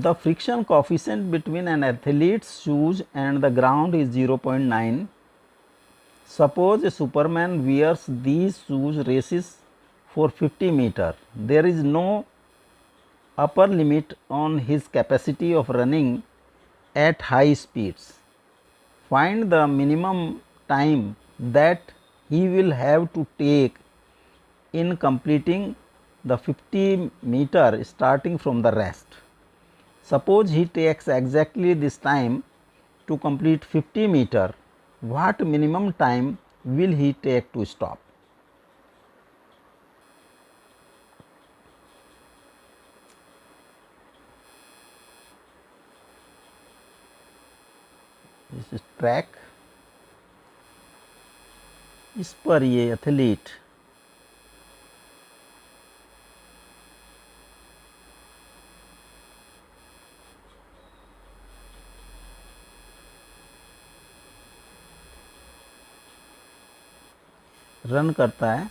The friction coefficient between an athlete's shoes and the ground is 0.9. Suppose a Superman wears these shoes races for 50 meter. There is no upper limit on his capacity of running at high speeds. Find the minimum time that he will have to take in completing the 50 meter starting from the rest. Suppose he takes exactly this time to complete 50 meter. What minimum time will he take to stop? This is track. इस पर ये athlete run करता है।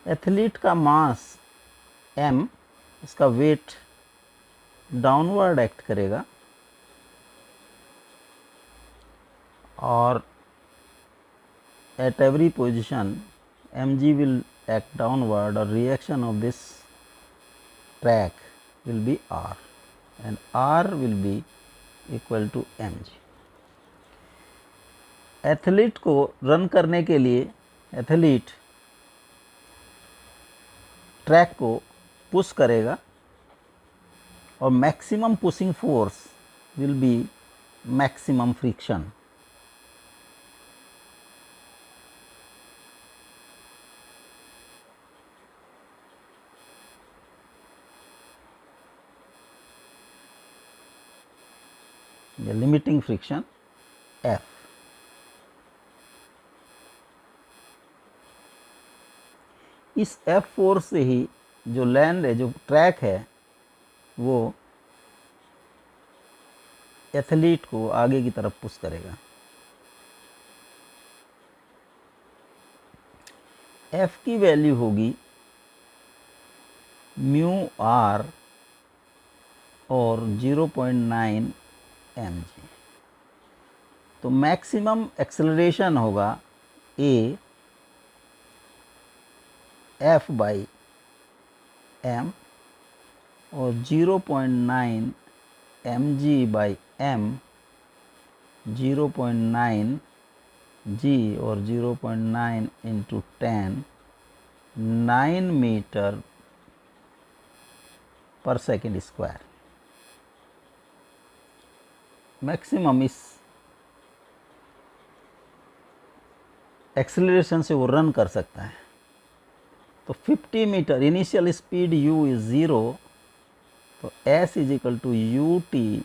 Athlete का मास m, इसका weight downward act करेगा और at every position mg will act downward or reaction of this track will be r and r will be equal to mg. Athlete को रन करने के लिए एथलीट ट्रैक को push करेगा और maximum pushing force will be maximum friction. The limiting friction F. इस F force से ही जो लैंड है, जो ट्रैक है, वो एथलीट को आगे की तरफ पुश करेगा. F की वैल्यू होगी म्यू आर और 0.9 mg. तो मैक्सिमम एक्सेलरेशन होगा a f बाई m और 0.9 mg बाई m 0.9 g और 0.9 into 10 9 metre per second square. Maximum इस एक्सेलरेशन से वो रन कर सकता है. तो 50 metre initial speed u is 0, तो s is equal to u t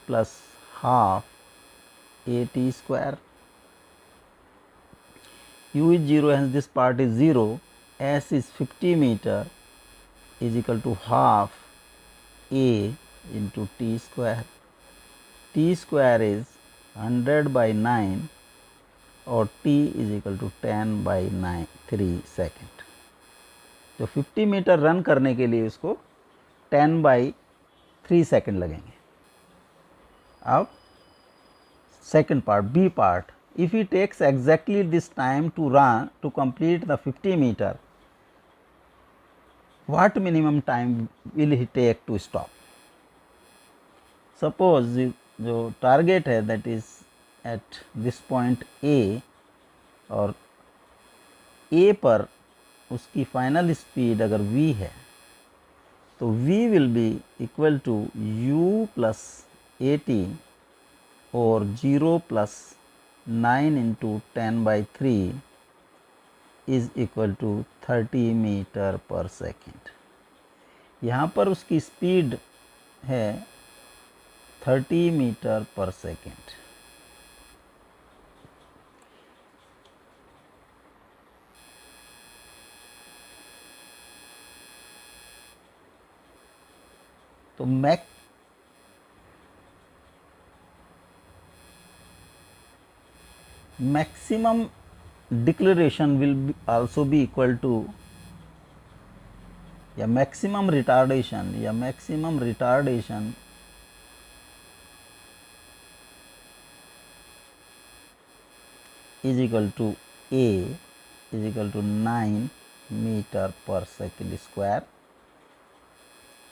plus half a t square. u is 0 hence this part is 0, s is 50 meter is equal to half a into t square. t square is 100 by 9 और t is equal to 10 by 3 second. जो 50 metre run करने के लिए उसको 10 by 3 second लगेंगे. अब second part, B part. If he takes exactly this time to run to complete the 50 meter, what minimum time will he take to stop? Suppose जो target है that is at this point A और ए पर उसकी final speed अगर v है तो v will be equal to u plus a t और 0 plus 9 into 10 by 3 is equal to 30 metre per second. यहाँ पर उसकी स्पीड है 30 मीटर पर सेकेंड. तो maximum deceleration will also be equal to या maximum retardation is equal to a is equal to 9 metre per second square.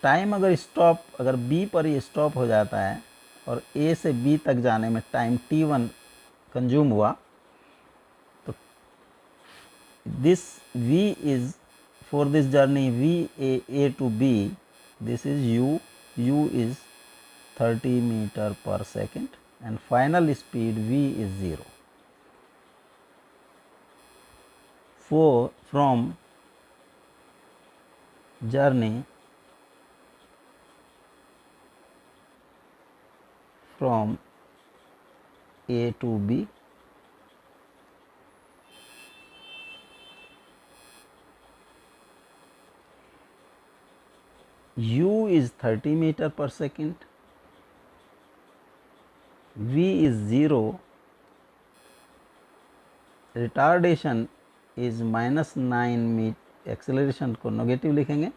Time अगर B पर ये stop हो जाता है और ए से बी तक जाने में टाइम t1 कंज्यूम हुआ, तो this v is for this journey v a to b, this is u is 30 meter per second and final speed v is 0. From journey from A to B, u is 30 meter per second, v is 0, retardation is -9 metre, acceleration को negative लिखेंगे,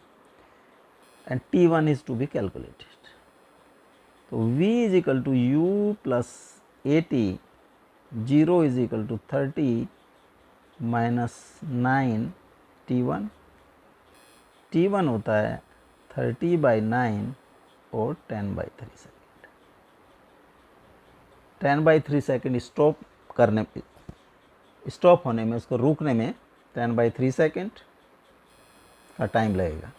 and t1 is to be calculated. तो v is equal to u plus 80, 0 is equal to 30 minus 9 t1, t1 होता है 30/9 और 10/3 second. 10/3 second stop होने में, उसको रोकने में 10/3 सेकेंड का टाइम लगेगा।